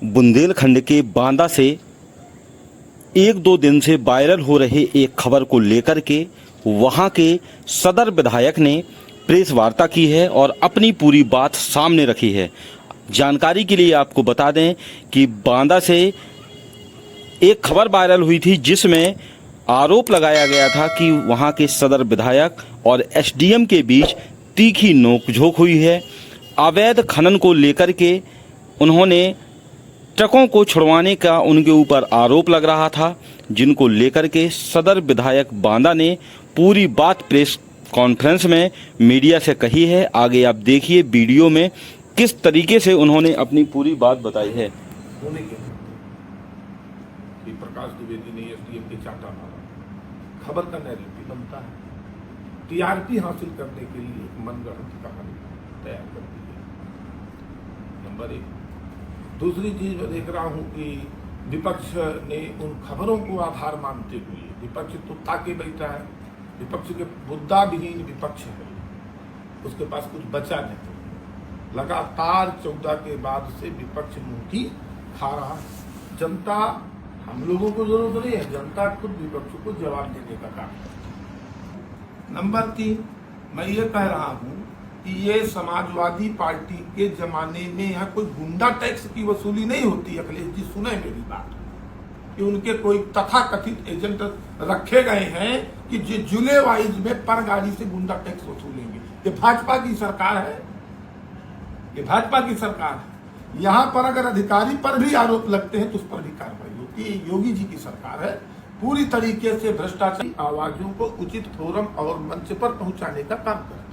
बुंदेलखंड के बांदा से एक दो दिन से वायरल हो रहे एक खबर को लेकर के वहां के सदर विधायक ने प्रेस वार्ता की है और अपनी पूरी बात सामने रखी है। जानकारी के लिए आपको बता दें कि बांदा से एक खबर वायरल हुई थी जिसमें आरोप लगाया गया था कि वहां के सदर विधायक और एसडीएम के बीच तीखी नोकझोंक हुई है। अवैध खनन को लेकर के उन्होंने ट्रकों को छुड़वाने का उनके ऊपर आरोप लग रहा था, जिनको लेकर के सदर विधायक बांदा ने पूरी बात प्रेस कॉन्फ्रेंस में मीडिया से कही है। आगे आप देखिए वीडियो में किस तरीके से उन्होंने अपनी पूरी बात बताई है। प्रकाश द्विवेदी ने एसडीएम के चाटा मारा, खबर का नैरेटिव बनता है, टीआरपी हासिल करने के लिए मनगढ़ंत कहानी तैयार कर दी है। नंबर एक। दूसरी चीज मैं देख रहा हूं कि विपक्ष ने उन खबरों को आधार मानते हुए, विपक्ष तो ताके बैठा है, विपक्ष के मुद्दा विहीन विपक्ष है, उसके पास कुछ बचा नहीं। लगातार 14 के बाद से विपक्ष मुंह की खा रहा है। जनता, हम लोगों को जरूरत नहीं है, जनता खुद विपक्ष को जवाब देने का काम है। नंबर 3, मैं ये कह रहा हूं कि ये समाजवादी पार्टी के जमाने में यहाँ कोई गुंडा टैक्स की वसूली नहीं होती। अखिलेश जी सुने मेरी बात कि उनके कोई तथाकथित एजेंट रखे गए हैं कि जो जुले वाइज में पर गाड़ी से गुंडा टैक्स वसूलेंगे। ये भाजपा की सरकार है, ये भाजपा की सरकार है। यहाँ पर अगर अधिकारी पर भी आरोप लगते हैं तो उस पर भी कार्रवाई होती है। योगी जी की सरकार है, पूरी तरीके से भ्रष्टाचारी आवाजों को उचित फोरम और मंच पर पहुंचाने का काम करते हैं,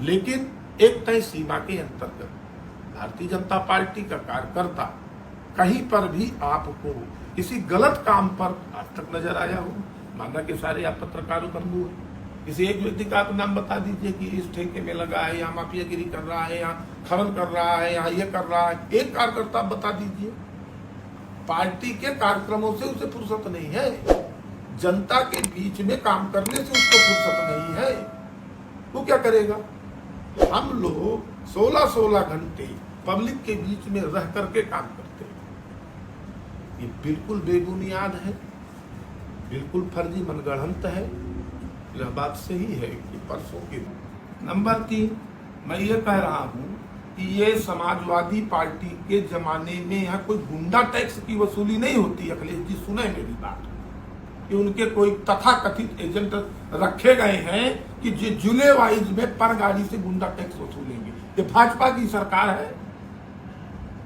लेकिन एक तय सीमा के अंतर्गत भारतीय जनता पार्टी का कार्यकर्ता कहीं पर भी आपको किसी गलत काम पर आज तक नजर आया हो? माना कि सारे आप पत्रकारों पर मुंह है, किसी एक व्यक्ति का आप नाम बता दीजिए कि इस ठेके में लगा है, यहाँ माफियागिरी कर रहा है, यहाँ खनन कर रहा है, यहाँ ये कर रहा है। एक कार्यकर्ता बता दीजिए। पार्टी के कार्यक्रमों से उसे फुर्सत नहीं है, जनता के बीच में काम करने से उसको फुर्सत नहीं है। वो क्या करेगा? हम लोग 16-16 घंटे पब्लिक के बीच में रह करके काम करते हैं। ये बिल्कुल बेबुनियाद है, बिल्कुल फर्जी मनगढ़ंत है। यह बात सही है कि परसों के। नंबर 3, मैं ये कह रहा हूं कि ये समाजवादी पार्टी के जमाने में यहाँ कोई गुंडा टैक्स की वसूली नहीं होती। अखिलेश जी सुने मेरी बात कि उनके कोई तथाकथित एजेंट रखे गए हैं कि जो जुले वाइज में पर गाड़ी से गुंडा टैक्स वसूलेंगे। ये भाजपा की सरकार है,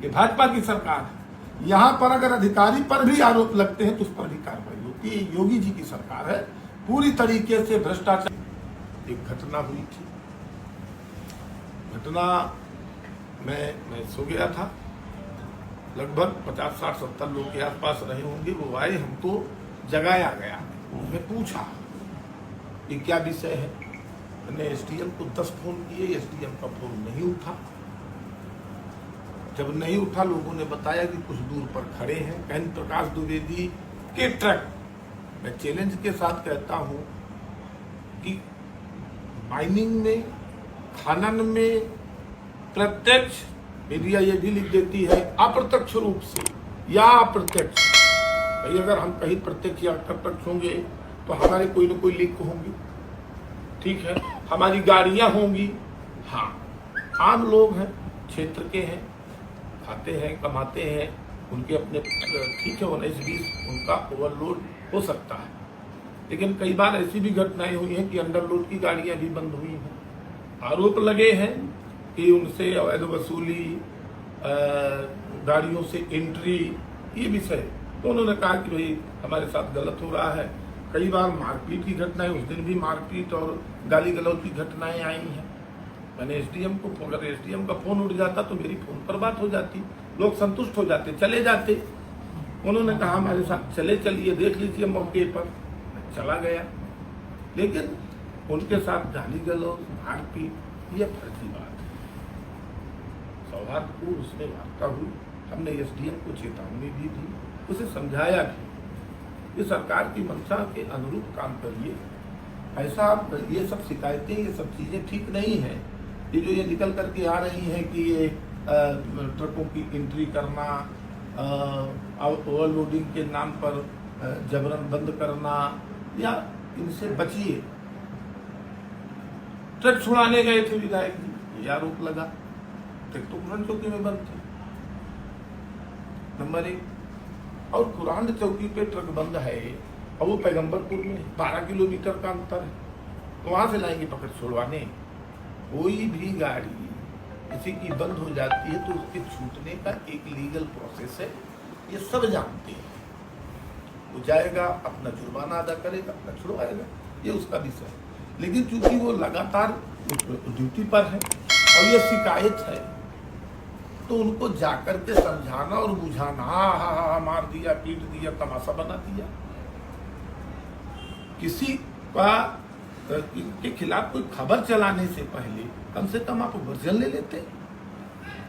ये भाजपा की सरकार है। यहाँ पर अगर अधिकारी पर भी आरोप लगते हैं तो उस पर भी कार्रवाई होती है। योगी जी की सरकार है, पूरी तरीके से भ्रष्टाचार। एक घटना हुई थी, घटना मैं सो गया था, लगभग 50, 60, 70 लोग के आसपास रहे होंगे। वो आए, हमको जगाया गया, उसने पूछा कि क्या विषय है। मैंने एसडीएम को 10 फोन किए, एसडीएम का फोन नहीं उठा। जब नहीं उठा, लोगों ने बताया कि कुछ दूर पर खड़े हैं कहन प्रकाश द्विवेदी के ट्रक। मैं चैलेंज के साथ कहता हूं कि माइनिंग में, खनन में प्रत्यक्ष, मीडिया ये भी लिख देती है अप्रत्यक्ष रूप से या अप्रत्यक्ष। भाई अगर हम कहीं प्रत्यक्ष या अप्रत्यक्ष होंगे तो हमारे कोई न कोई लिंक होंगे, ठीक है, हमारी गाड़ियां होंगी। हाँ, आम लोग हैं, क्षेत्र के हैं, खाते हैं, कमाते हैं, उनके अपने, ठीक है, 19-20 उनका ओवरलोड हो सकता है। लेकिन कई बार ऐसी भी घटनाएं हुई हैं कि अंडरलोड की गाड़ियां भी बंद हुई हैं। आरोप लगे हैं कि उनसे अवैध वसूली, गाड़ियों से एंट्री, ये विषय। तो उन्होंने कहा कि भाई हमारे साथ गलत हो रहा है। कई बार मारपीट की घटनाएं, उस दिन भी मारपीट और गाली गलौज की घटनाएं आई हैं। मैंने एसडीएम को, अगर एसडीएम का फोन उठ जाता तो मेरी फोन पर बात हो जाती, लोग संतुष्ट हो जाते, चले जाते। उन्होंने कहा हमारे साथ चलिए देख लीजिए मौके पर। मैं चला गया, लेकिन उनके साथ गाली गलौज, मारपीट, यह फर्जी बात है। सौहार्दपूर्ण उसमें वार्ता हुई, हमने एसडीएम को चेतावनी भी दी, उसे समझाया भी कि सरकार की मंशा के अनुरूप काम करिए। ऐसा ये सब शिकायतें, ये सब चीजें ठीक नहीं है। ये जो ये निकल करके आ रही हैं कि ये ट्रकों की एंट्री करना, ओवरलोडिंग के नाम पर जबरन बंद करना, या इनसे बचिए। ट्रक छुड़ाने गए थे विधायक जी, ये आरोप लगा, ट्रक तो कुरान चौकी में बंद थे, नंबर 1। और कुरान चौकी पे ट्रक बंद है और वो पैगंबरपुर में 12 किलोमीटर का अंतर है, तो वहां से लाएंगे पकड़ छुड़वाने। कोई भी गाड़ी किसी की बंद हो जाती है तो उसके छूटने का एक लीगल प्रोसेस है, ये सब जानते हैं। वो जाएगा, अपना जुर्माना अदा करेगा, अपना छुड़वाएगा, ये उसका विषय है। लेकिन चूंकि वो लगातार ड्यूटी पर है और ये शिकायत है, तो उनको जाकर के समझाना और बुझाना, हा मार दिया, पीट दिया, तमाशा बना दिया। किसी का के खिलाफ कोई खबर चलाने से पहले कम से कम आप वर्जन ले लेते,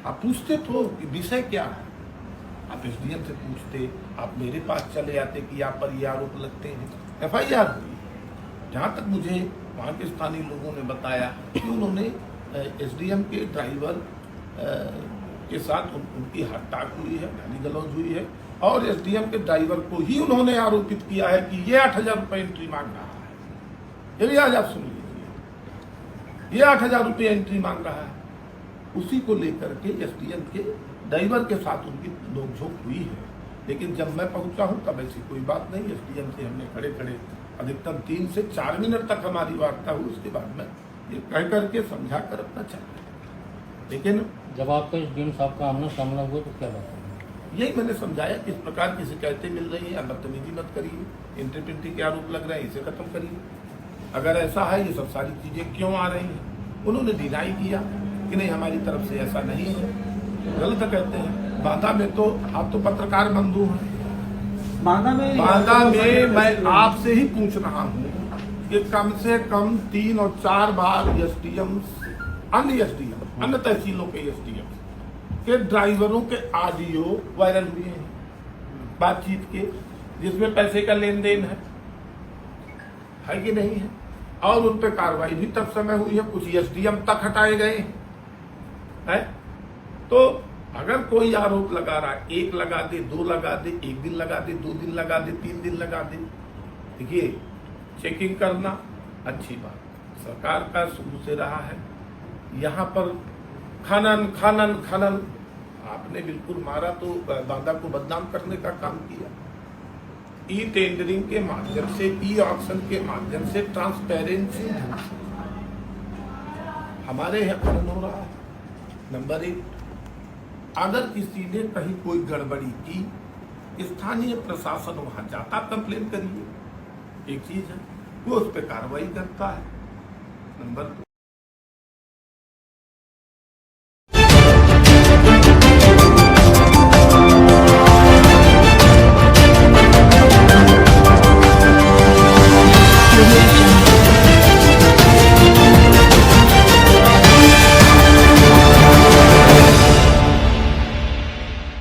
आप पूछते तो कि विषय क्या है, आप एसडीएम से पूछते, आप मेरे पास चले आते कि आप पर ये आरोप लगते हैं, FIR हुई। जहाँ तक मुझे वहाँ के स्थानीय लोगों ने बताया कि उन्होंने एसडीएम के ड्राइवर के साथ उनकी हड़ताल हुई है, गाली गलौज हुई है, और एसडीएम के ड्राइवर को ही उन्होंने आरोपित किया है कि ये 8,000 रुपये एंट्री मांग रहा है। ये भी आज आप सुन लीजिए, ये 8,000 रुपये एंट्री मांग रहा है। उसी को लेकर के एसडीएम के ड्राइवर के साथ उनकी नोकझोंक हुई है। लेकिन जब मैं पहुंचा हूं तब ऐसी कोई बात नहीं। एसडीएम से हमने खड़े खड़े अधिकतम 3 से 4 मिनट तक हमारी वार्ता हुई। उसके बाद में ये कह करके समझा कर अपना चल। लेकिन जब आपका एसडीएम साहब का आमना सामना हुआ तो क्या बात? यही मैंने समझाया कि इस प्रकार की शिकायतें मिल रही हैं, बदतमीजी मत करिए, एंट्री पेंट्री के आरोप लग रहे हैं, इसे खत्म करिए। अगर ऐसा है, ये सब सारी चीजें क्यों आ रही हैं? उन्होंने डिनाई किया कि नहीं, हमारी तरफ से ऐसा नहीं है, गलत कहते हैं। बांदा में तो आप तो पत्रकार बंधु हैं, बांदा में मैं आपसे ही पूछ रहा हूँ कि कम से कम 3 और 4 बार एसडीएम, अन्य तहसीलों के एसडीएम के ड्राइवरों के ऑडियो वायरल हुए हैं बातचीत के, जिसमें पैसे का लेन देन है कि नहीं है, और उन पर कार्रवाई भी तब समय हुई है, कुछ एसडीएम तक हटाए गए हैं। तो अगर कोई आरोप लगा रहा है, 1 लगा दे, 2 लगा दे, 1 दिन लगा दे, 2 दिन लगा दे, 3 दिन लगा दे, देखिए चेकिंग करना अच्छी बात सरकार का शुरू से रहा है। यहाँ पर खनन खनन खनन आपने बिल्कुल मारा तो बांदा को बदनाम करने का काम किया। ई टेंडरिंग के माध्यम से, ई ऑक्शन के माध्यम से, ट्रांसपेरेंसी हमारे यहाँ खनन हो रहा है। नंबर 1, अगर किसी ने कहीं कोई गड़बड़ी की, स्थानीय प्रशासन वहां जाता, कंप्लेन करिए, एक चीज है, वो उस पर कार्रवाई करता है। नंबर 2,